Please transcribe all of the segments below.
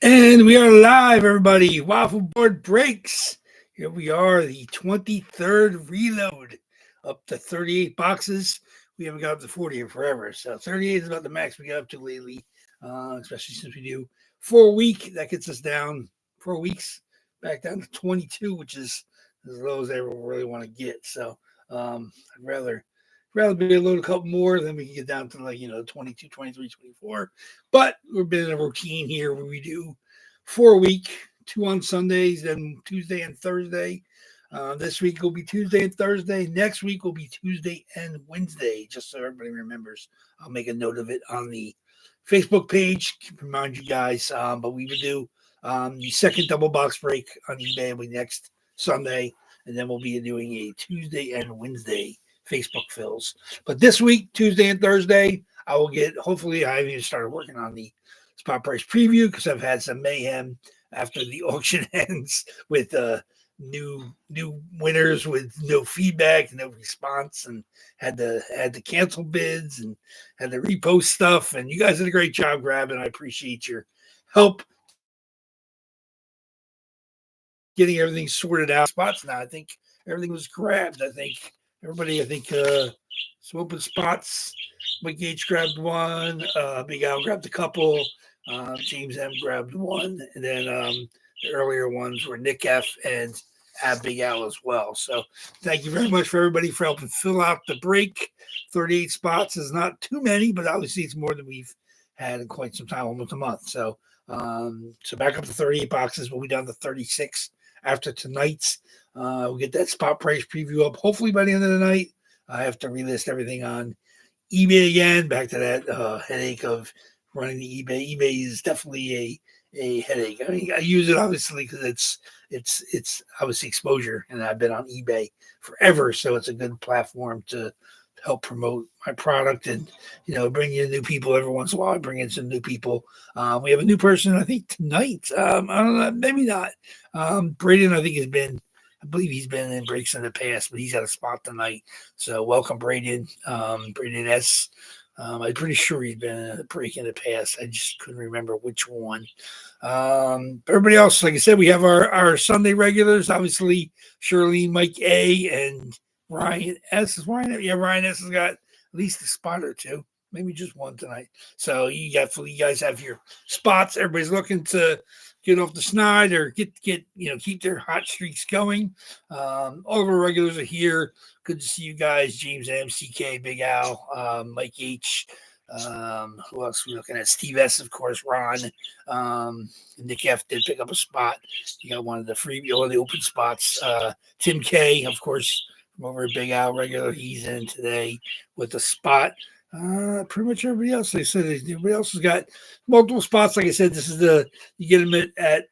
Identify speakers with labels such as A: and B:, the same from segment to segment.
A: And we are live, everybody. Waffle board breaks. Here we are, the 23rd reload, up to 38 boxes. We haven't got up to 40 in forever, so 38 is about the max we got up to lately, especially since we do 4 week. That gets us down 4 weeks, back down to 22, which is as low as I ever really want to get. So I'd rather be a little couple more, then we can get down to 22, 23, 24. But we've been in a routine here where we do 4 week, 2 on Sundays, then Tuesday and Thursday. This week will be Tuesday and Thursday. Next week will be Tuesday and Wednesday, just so everybody remembers. I'll make a note of it on the Facebook page, remind you guys. But we will do the second double box break on eBay will be next Sunday, and then we'll be doing a Tuesday and Wednesday Facebook fills. But this week, Tuesday and Thursday, I will get, hopefully, I haven't even started working on the spot price preview because I've had some mayhem after the auction ends with new winners with no feedback, no response, and had to cancel bids and had to repost stuff. And you guys did a great job grabbing. I appreciate your help getting everything sorted out. Spots now, I think everything was grabbed. I think some open spots. Mike Gage grabbed one. Big Al grabbed a couple. James M grabbed one. And then the earlier ones were Nick F and Big Al as well. So thank you very much for everybody for helping fill out the break. 38 spots is not too many, but obviously it's more than we've had in quite some time, almost a month. So back up to 38 boxes. We'll be down to 36 after tonight's. We'll get that spot price preview up hopefully by the end of the night. I have to relist everything on eBay again. Back to that headache of running the eBay. eBay is definitely a headache. I mean, I use it obviously because it's obviously exposure, and I've been on eBay forever, so it's a good platform to help promote my product and bring in new people every once in a while. I bring in some new people. We have a new person I think tonight. I don't know, maybe not. Braden I believe he's been in breaks in the past, but he's got a spot tonight. So welcome, Braden. Braden S. I'm pretty sure he's been in a break in the past. I just couldn't remember which one. Everybody else, like I said, we have our Sunday regulars. Obviously, Shirley, Mike A, and Ryan S. Ryan S. has got at least a spot or two, maybe just one tonight. So you guys have your spots. Everybody's looking to get off the snide or keep their hot streaks going. All of our regulars are here. Good to see you guys. James M, CK, Big Al, Mike H. Who else are we looking at? Steve S, of course, Ron. Nick F did pick up a spot. You got one of the open spots. Tim K, of course, from over at Big Al regular. He's in today with a spot. Pretty much everybody else. They said everybody else has got multiple spots. Like I said, this is you get them at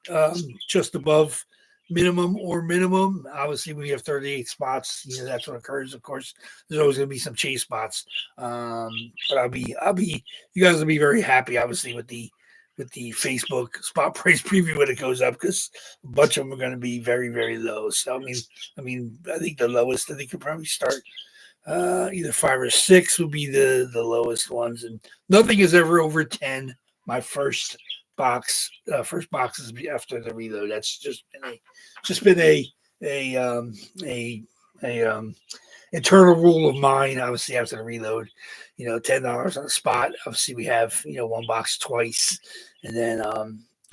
A: just above minimum. Obviously, when you have 38 spots, that's what occurs. Of course, there's always going to be some chase spots. But I'll be. You guys will be very happy, obviously, with the Facebook spot price preview when it goes up, because a bunch of them are going to be very, very low. So I think the lowest. I think you'll probably start. Either 5 or 6 would be the lowest ones, and nothing is ever over 10. My first boxes after the reload. That's just been a internal rule of mine. Obviously, after the reload, $10 on the spot. Obviously, we have one box twice, and then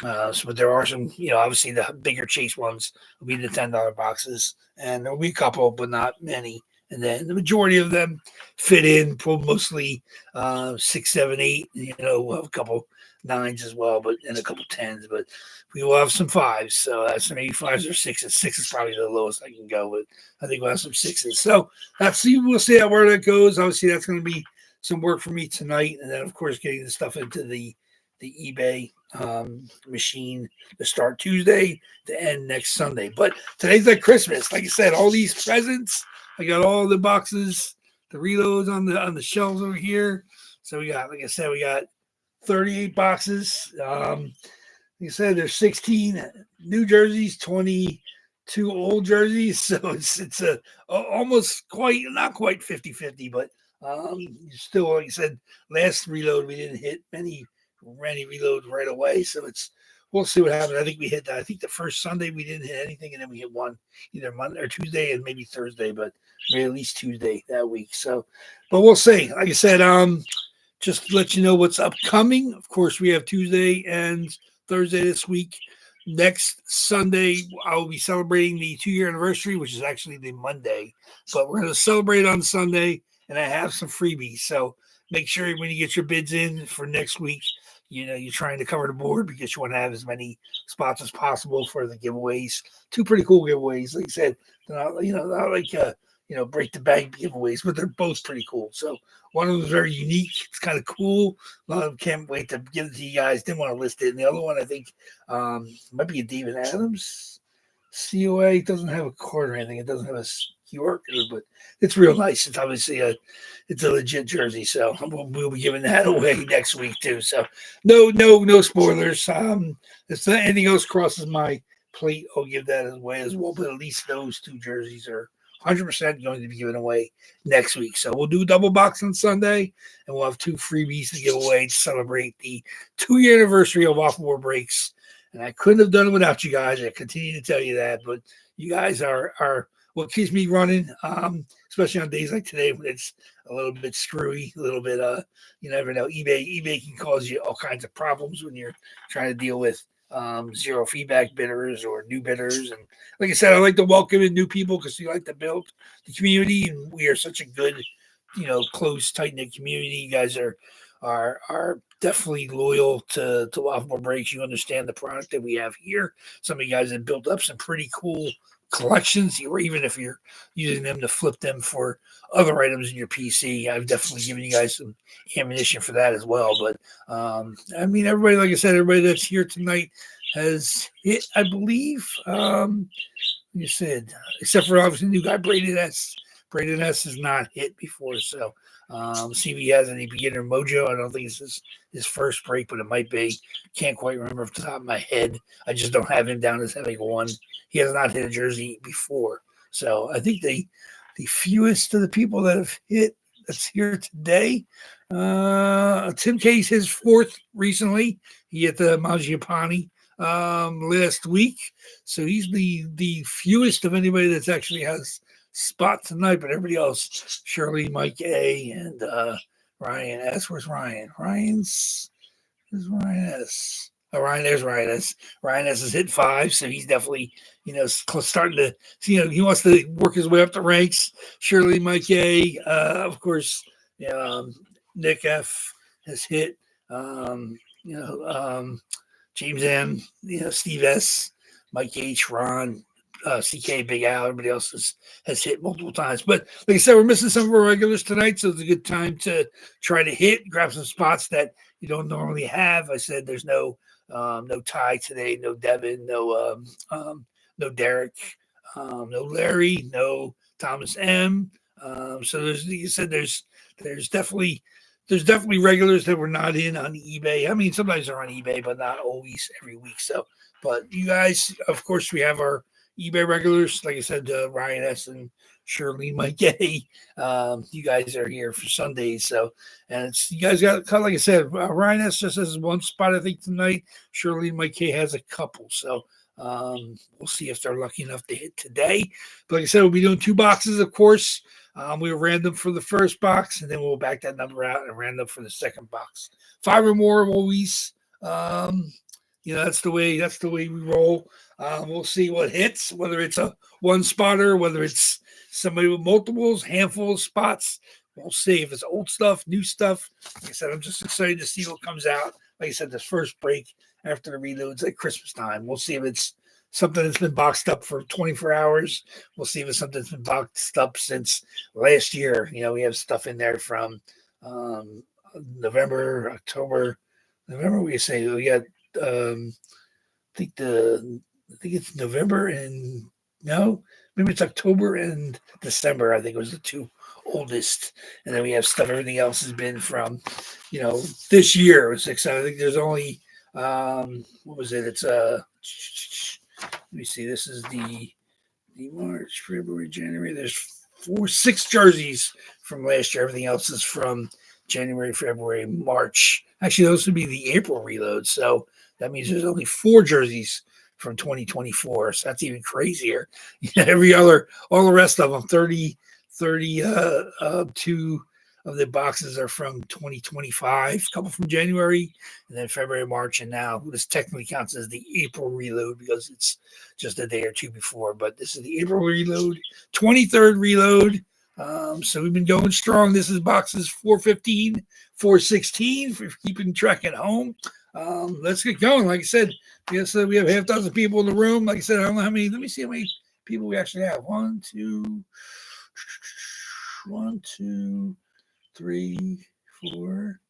A: but there are some, obviously the bigger chase ones will be the $10 boxes, and there'll be a couple, but not many. And then the majority of them fit in, mostly 6, 7, 8. We'll have a couple 9s as well, and a couple 10s. But we will have some 5s. So that's maybe 5s or 6s. 6 is probably the lowest I can go with. I think we'll have some 6s. So we'll see where that goes. Obviously, that's going to be some work for me tonight. And then, of course, getting the stuff into the eBay machine to start Tuesday to end next Sunday. But today's like Christmas. Like I said, all these presents. I got all the boxes, the reloads on the shelves over here. So we got 38 boxes. Like I said, there's 16 new jerseys, 22 old jerseys. So it's a almost not quite 50-50, but still, like I said, last reload we didn't hit many reloads right away. So it's we'll see what happens. I think we hit that. I think the first Sunday we didn't hit anything, and then we hit one either Monday or Tuesday and maybe Thursday, but maybe at least Tuesday that week. So, but we'll see. Like I said, just to let you know what's upcoming. Of course, we have Tuesday and Thursday this week. Next Sunday, I will be celebrating the 2-year anniversary, which is actually the Monday, but we're going to celebrate on Sunday, and I have some freebies. So make sure when you get your bids in for next week, you're trying to cover the board because you want to have as many spots as possible for the giveaways. 2 pretty cool giveaways. Like I said, they're not like, break the bank giveaways, but they're both pretty cool. So one of them is very unique. It's kind of cool. Can't wait to give it to you guys. Didn't want to list it. And the other one, I think, might be a David Adams COA. It doesn't have a card or anything. It doesn't have a QR code, but it's real nice. It's obviously it's a legit jersey. So we'll be giving that away next week too. So no spoilers. If anything else crosses my plate, I'll give that away as well. But at least those 2 jerseys are 100% going to be given away next week. So we'll do a double box on Sunday, and we'll have 2 freebies to give away to celebrate the 2-year anniversary of WAFFLEBOARD Breaks. And I couldn't have done it without you guys. I continue to tell you that, but you guys are what keeps me running, especially on days like today when it's a little bit screwy, a little bit, you never know. eBay can cause you all kinds of problems when you're trying to deal with zero feedback bidders or new bidders. And like I said, I like to welcome in new people because we like to build the community, and we are such a good, close, tight-knit community. You guys are definitely loyal to WAFFLEBOARD Breaks. You understand the product that we have here. Some of you guys have built up some pretty cool collections, or even if you're using them to flip them for other items in your PC, I've definitely given you guys some ammunition for that as well. But everybody, like I said, everybody that's here tonight has hit, I believe. You said, except for obviously the new guy Braden S. Braden S has not hit before, so see if he has any beginner mojo. I don't think it's his first break, but it might be. Can't quite remember off the top of my head. I just don't have him down as having one. He has not hit a jersey before. So I think the fewest of the people that have hit that's here today, Tim K's his 4th recently. He hit the Mangiapane last week. So he's the fewest of anybody that's actually has spot tonight, but everybody else, Shirley, Mike A, and Ryan S. Where's Ryan? Where's Ryan S? Oh, there's Ryan S. Ryan S has hit 5, so he's definitely, starting to, he wants to work his way up the ranks. Shirley, Mike A, of course, Nick F has hit, James M, Steve S, Mike H, Ron, CK, Big Al, everybody else has hit multiple times. But like I said, we're missing some of our regulars tonight, so it's a good time to try to grab some spots that you don't normally have. I said there's no Ty today, no Devin, no Derek, no Larry, no Thomas M. So there's definitely regulars that were not in on eBay. I mean, sometimes they're on eBay, but not always every week. So, but you guys, of course, we have our eBay regulars, like I said, Ryan S. and Shirley, Mike A. You guys are here for Sundays, so and you guys got kind of like I said, Ryan S. just has 1 spot I think tonight. Shirley, Mike A. has a couple, so we'll see if they're lucky enough to hit today. But like I said, we'll be doing 2 boxes, of course. We'll random for the first box, and then we'll back that number out and random for the second box. 5 or more always. That's the way we roll. We'll see what hits, whether it's a 1 spotter, whether it's somebody with multiples, handful of spots. We'll see if it's old stuff, new stuff. Like I said, I'm just excited to see what comes out. Like I said, this first break after the reloads at Christmas time. We'll see if it's something that's been boxed up for 24 hours. We'll see if it's something that's been boxed up since last year. We have stuff in there from November, October. November, we got I think it's November and maybe it's October and December. I think it was the 2 oldest, and then we have stuff. Everything else has been from, this year. It's like, I think there's only what was it? It's let me see. This is the March, February, January. There's 6 jerseys from last year. Everything else is from January, February, March. Actually, those would be the April reloads. So That means there's only 4 jerseys from 2024. So that's even crazier. All the rest of them, 32 of the boxes are from 2025, a couple from January, and then February, March, and now this technically counts as the April reload because it's just a day or two before. But this is the April reload, 23rd reload. So we've been going strong. This is boxes 415, 416 for keeping track at home. Let's get going. Like I said, yes, we have half dozen people in the room. Like I said, I don't know how many. Let me see how many people we actually have. 1, 2, 3, 4,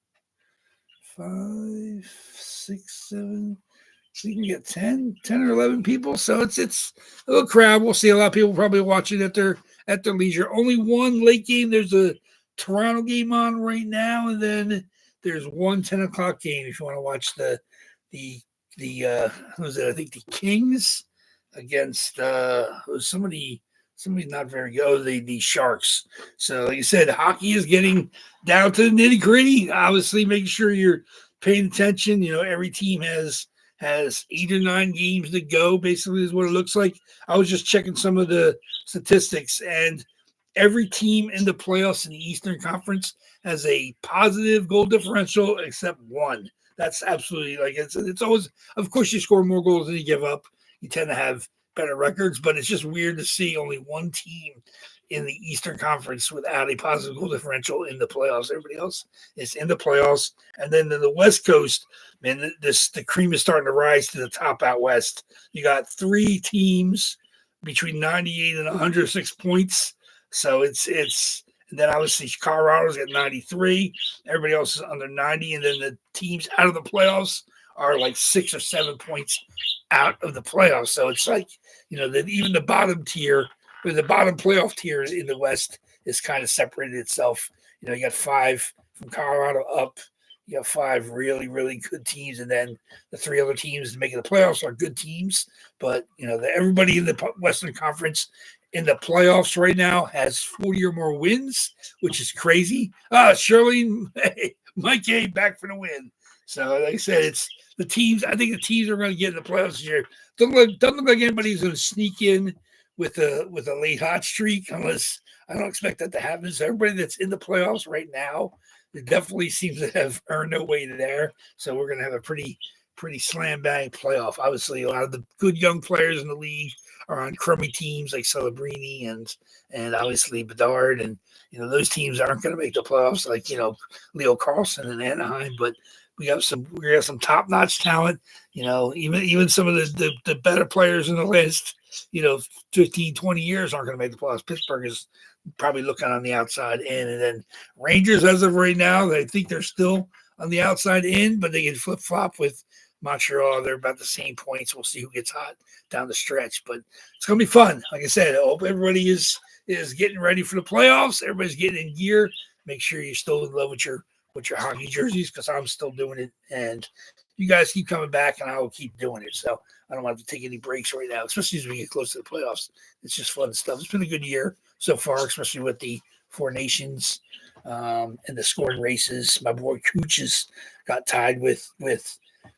A: 5, 6, 7. We can get 10 or 11 people. So it's a little crowd. We'll see a lot of people probably watching at their leisure. Only one late game. There's a Toronto game on right now, and then there's one 10 o'clock game if you want to watch the who was it? I think the Kings against somebody not very good. Oh, the Sharks. So like you said, hockey is getting down to the nitty gritty. Obviously, making sure you're paying attention. Every team has 8 or 9 games to go, basically, is what it looks like. I was just checking some of the statistics, and every team in the playoffs in the Eastern Conference has a positive goal differential except one. That's absolutely it's always, of course, you score more goals than you give up. You tend to have better records, but it's just weird to see only one team in the Eastern Conference without a positive goal differential in the playoffs. Everybody else is in the playoffs. And then in the West Coast, man, the cream is starting to rise to the top out west. You got 3 teams between 98 and 106 points. So it's and then obviously Colorado's at 93. Everybody else is under 90. And then the teams out of the playoffs are like 6 or 7 points out of the playoffs. So it's like, that even the bottom tier or the bottom playoff tier in the West is kind of separated itself. You got 5 from Colorado up. You have 5 really, really good teams. And then the 3 other teams making the playoffs are good teams. But, everybody in the Western Conference in the playoffs right now has 40 or more wins, which is crazy. Shirley, Mike A back for the win. So, like I said, it's the teams. I think the teams are going to get in the playoffs this year. Doesn't look like anybody's going to sneak in with a late hot streak, unless I don't expect that to happen. So everybody that's in the playoffs right now, it definitely seems to have earned their way there. So we're going to have a pretty slam bang playoff. Obviously, a lot of the good young players in the league are on crummy teams like Celebrini and obviously Bedard, and those teams aren't going to make the playoffs like Leo Carlson in Anaheim, but we got some top notch talent. Even some of the better players in the list 15, 20 years aren't going to make the playoffs. Pittsburgh is probably looking on the outside in, and then Rangers as of right now, I think they're still on the outside in, but they can flip flop with Montreal. They're about the same points. We'll see who gets hot down the stretch, but it's going to be fun. Like I said, I hope everybody is getting ready for the playoffs. Everybody's getting in gear. Make sure you're still in love with your hockey jerseys, because I'm still doing it, and you guys keep coming back, and I will keep doing it. So I don't want to take any breaks right now, especially as we get close to the playoffs. It's just fun stuff. It's been a good year so far, especially with the 4 nations and the scoring races. My boy Cooch got tied with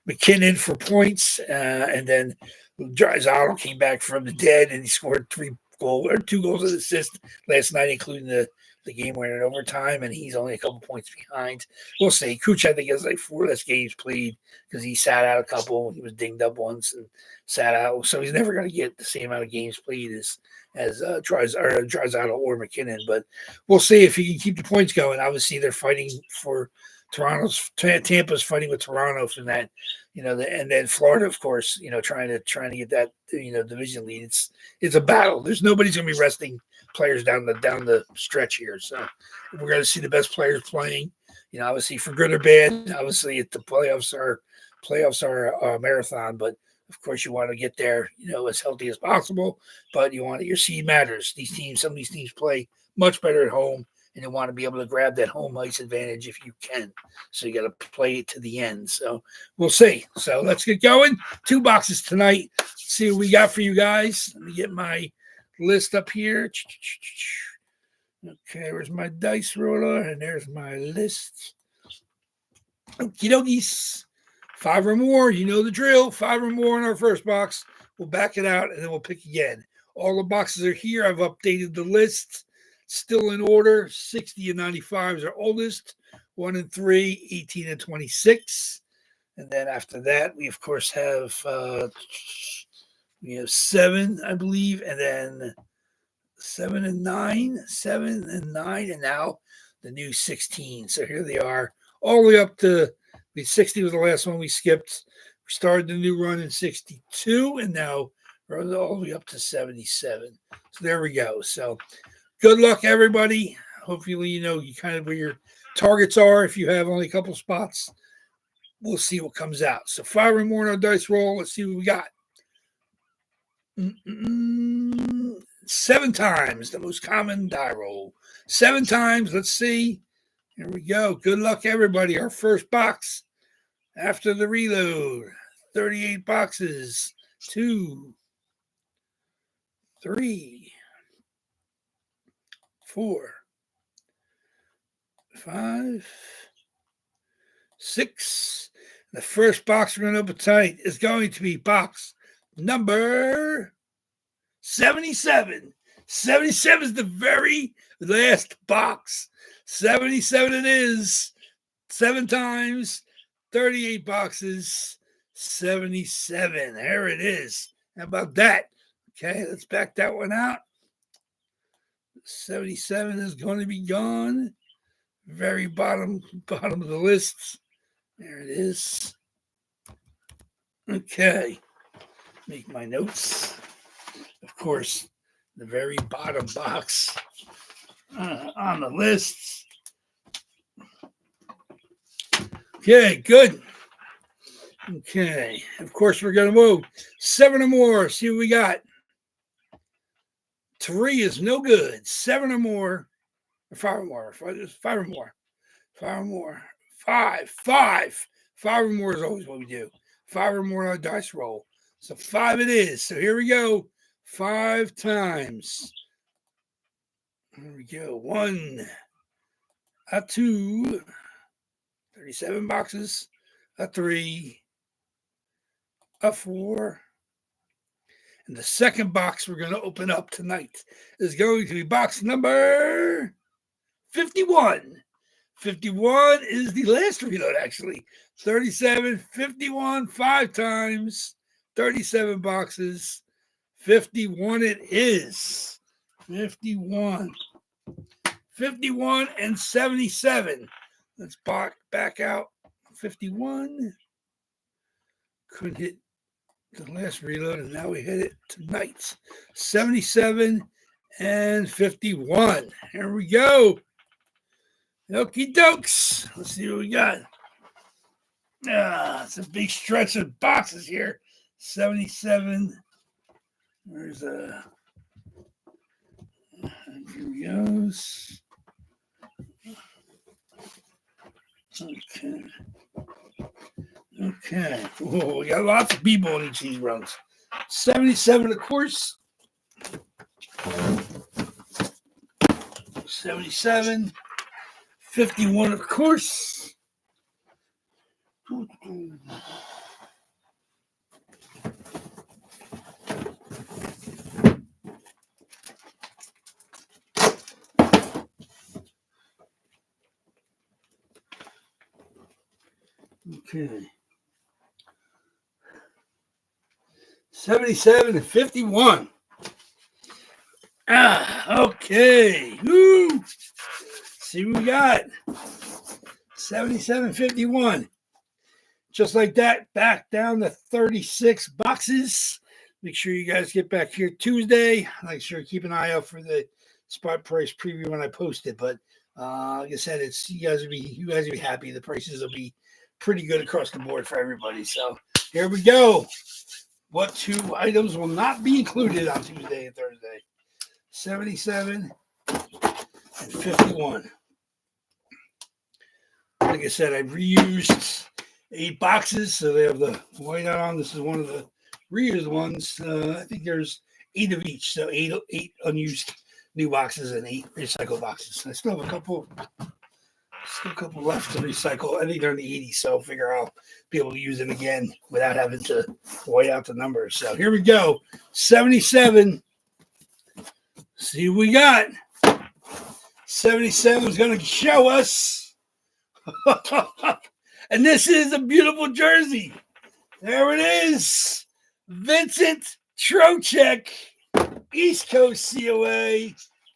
A: McKinnon for points, and then Draisaitl came back from the dead, and he scored 2 goals and assists last night, including the game winner in overtime, and he's only a couple points behind. We'll see. Cooch, I think, has like 4 less games played because he sat out a couple. He was dinged up once and sat out, so he's never going to get the same amount of games played as Draisaitl or McKinnon. But we'll see if he can keep the points going. Obviously, they're fighting for Tampa's fighting with Toronto from that, and then Florida, of course, trying to get that, division lead. It's a battle. There's nobody's going to be resting players down the stretch here. So we're going to see the best players playing, obviously for good or bad. Obviously the playoffs are a marathon, but of course you want to get there, as healthy as possible, but your seed matters. Some of these teams play much better at home, and you want to be able to grab that home ice advantage if you can. So you got to play it to the end. So we'll see. So let's get going. 2 boxes tonight. Let's see what we got for you guys. Let me get my list up here. Okay, where's my dice roller? And there's my list. Okie dokies. 5 or more, you know the drill. 5 or more in our first box. We'll back it out, and then we'll pick again. All the boxes are here. I've updated the list. Still in order. 60 and 95 is our oldest. 1 and 3, 18 and 26. And then after that, we, of course, have 7, I believe, and then 7 and 9, and now the new 16. So here they are, all the way up to 60 was the last one we skipped. We started the new run in 62, and now we're all the way up to 77. So there we go. So good luck, everybody. Hopefully, you kind of where your targets are. If you have only a couple spots, we'll see what comes out. So 5 or more in our dice roll. Let's see what we got. 7 times, the most common die roll. 7 times. Let's see. Here we go. Good luck, everybody. Our first box after the reload. 38 boxes. 2, 3, 4, 5, 6. The first box we're going to open tonight is going to be box number 77. 77 is the very last box. 77 it is. 7 times, 38 boxes, 77. There it is. How about that? Okay, let's back that one out. 77 is going to be gone. Very bottom of the list. There it is. Okay. Make my notes. Of course, the very bottom box on the list. Okay, good. Okay. Of course, we're going to move 7 or more. See what we got. 3 is no good. 7 or more. Or 5 or more. 5 or more. 5 or more. 5. 5 or more is always what we do. 5 or more on our dice roll. So 5 it is. So here we go. 5 times. Here we go. 1, 2, 37 boxes, 3, 4. And the second box we're going to open up tonight is going to be box number 51. 51 is the last reload, actually. 37, 51, 5 times, 37 boxes. 51 it is. 51. 51 and 77. Let's back out. 51. Couldn't hit the last reload, and now we hit it tonight. 77 and 51. Here we go. Okie dokes. Let's see what we got. It's a big stretch of boxes here. 77. There's a. Here he goes. Okay. Whoa, we got lots of people in each of these runs. 77, of course. 77. 51, of course. Okay. 77 and 51. Okay. Woo. See what we got. 77, 51. Just like that, back down to 36 boxes. Make sure you guys get back here Tuesday. Make sure to keep an eye out for the spot price preview when I post it. But like I said, you guys will be happy. The prices will be pretty good across the board for everybody. So here we go. What 2 items will not be included on Tuesday and Thursday? 77 and 51. Like I said, I reused 8 boxes, so they have the white on. This is one of the reused ones. I think there's 8 of each, so 8 unused new boxes and 8 recycled boxes. I still have a couple Still a couple left to recycle. I think they're in the 80s, so I'll figure I'll be able to use them again without having to white out the numbers. So here we go. 77. See what we got. 77 is going to show us. And this is a beautiful jersey. There it is. Vincent Trocheck, East Coast COA,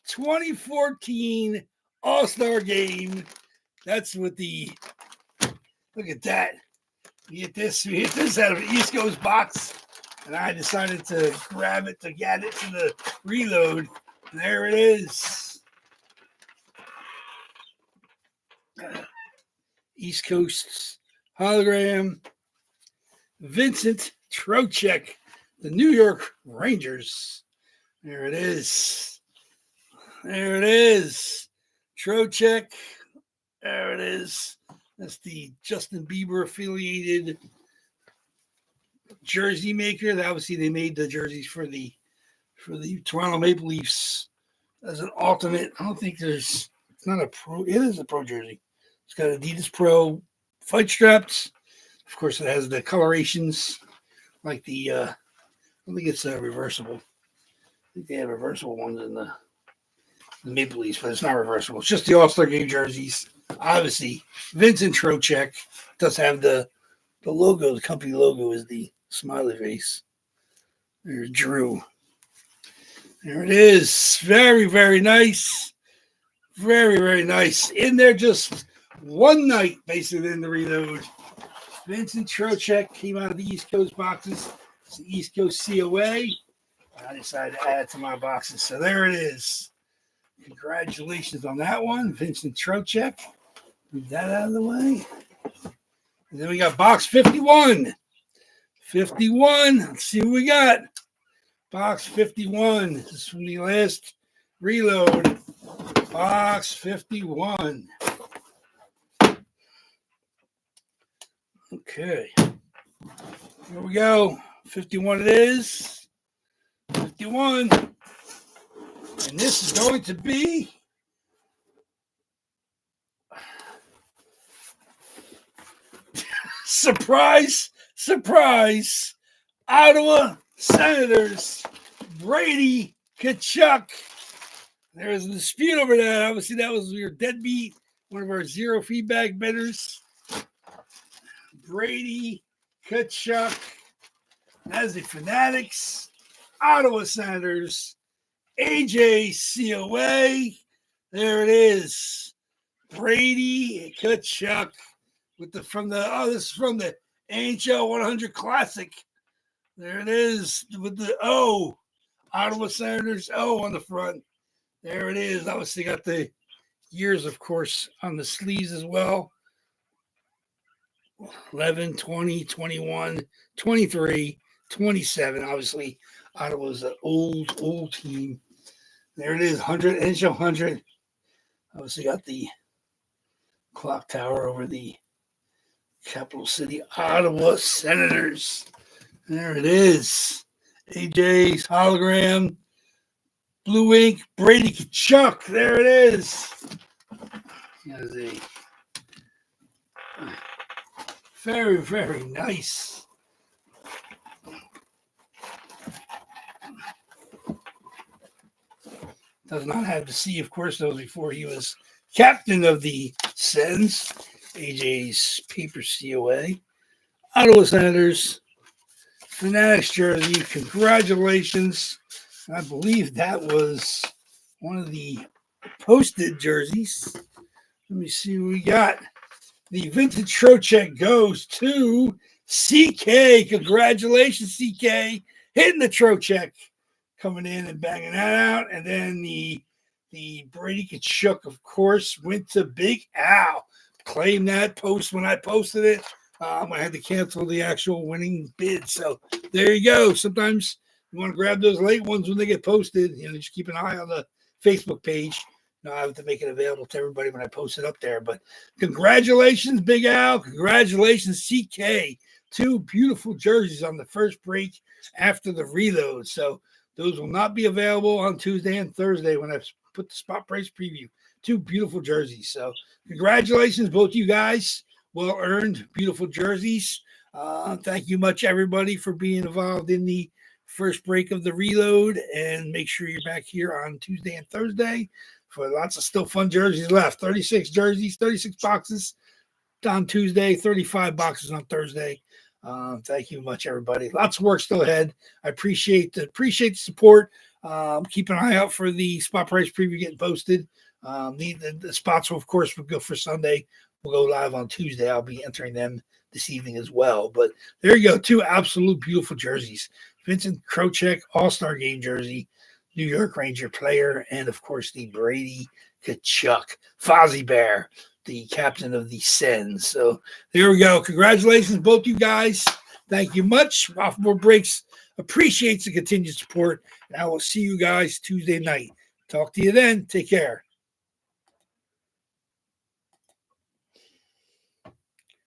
A: 2014 All-Star Game. That's what the, look at that. We hit this out of the East Coast box. And I decided to grab it to get it to the reload. And there it is. East Coast hologram. Vincent Trocheck, the New York Rangers. There it is. There it is. Trocheck. There it is. That's the Justin Bieber affiliated jersey maker. Obviously, they made the jerseys for the Toronto Maple Leafs as an alternate. I don't think it's not a pro. It is a pro jersey. It's got Adidas Pro fight straps. Of course, it has the colorations like the. I think it's reversible. I think they have reversible ones in the Maple Leafs, but it's not reversible. It's just the All-Star Game jerseys. Obviously, Vincent Trocheck does have the logo. The company logo is the smiley face. There's Drew. There it is. Very, very nice. Very, very nice. In there just one night, basically, in the reload. Vincent Trocheck came out of the East Coast boxes. It's the East Coast COA. I decided to add to my boxes. So there it is. Congratulations on that one, Vincent Trocheck. Move that out of the way. And then we got box 51. 51. Let's see what we got. Box 51. This is from the last reload. Box 51. Okay. Here we go. 51 it is. 51. And this is going to be surprise, surprise, Ottawa Senators, Brady Tkachuk. There's a dispute over that. Obviously, that was your deadbeat, one of our zero feedback bettors. Brady Tkachuk. As the Fanatics, Ottawa Senators, AJ COA. There it is. Brady Tkachuk with this is from the NHL 100 Classic. There it is with the O. Ottawa Senators O on the front. There it is. Obviously got the years, of course, on the sleeves as well. 11, 20, 21, 23, 27. Obviously, Ottawa's an old team. There it is, 100, NHL 100. Obviously got the clock tower over the capital city, Ottawa Senators. There it is. AJ's hologram. Blue ink, Brady Tkachuk. There it is. That is a very, very nice. Does not have the C, of course. That was before he was captain of the Sens. AJ's paper COA. Ottawa Senators. Fanatics jersey. Congratulations. I believe that was one of the posted jerseys. Let me see what we got. The Vincent Trocheck goes to CK. Congratulations, CK. Hitting the Trocheck. Coming in and banging that out. And then the Brady Tkachuk, of course, went to Big Al. Claimed that post when I posted it. I had to cancel the actual winning bid. So there you go. Sometimes you want to grab those late ones when they get posted. Just keep an eye on the Facebook page. I have to make it available to everybody when I post it up there. But congratulations, Big Al. Congratulations, CK. 2 beautiful jerseys on the first break after the reload. So those will not be available on Tuesday and Thursday when I put the spot price preview. 2 beautiful jerseys. So congratulations, both you guys. Well earned, beautiful jerseys. Thank you much, everybody, for being involved in the first break of the reload. And make sure you're back here on Tuesday and Thursday for lots of still fun jerseys left. 36 jerseys, 36 boxes on Tuesday, 35 boxes on Thursday. Thank you much, everybody. Lots of work still ahead. I appreciate the support. Keep an eye out for the spot price preview getting posted. The spots, of course, will go for Sunday. We'll go live on Tuesday. I'll be entering them this evening as well. But there you go. 2 absolute beautiful jerseys. Vincent Krocek, All-Star Game jersey, New York Ranger player, and, of course, the Brady Tkachuk, Fozzie Bear, the captain of the Sens. So there we go. Congratulations, both you guys. Thank you much. Waffleboard Breaks appreciates the continued support. And I will see you guys Tuesday night. Talk to you then. Take care.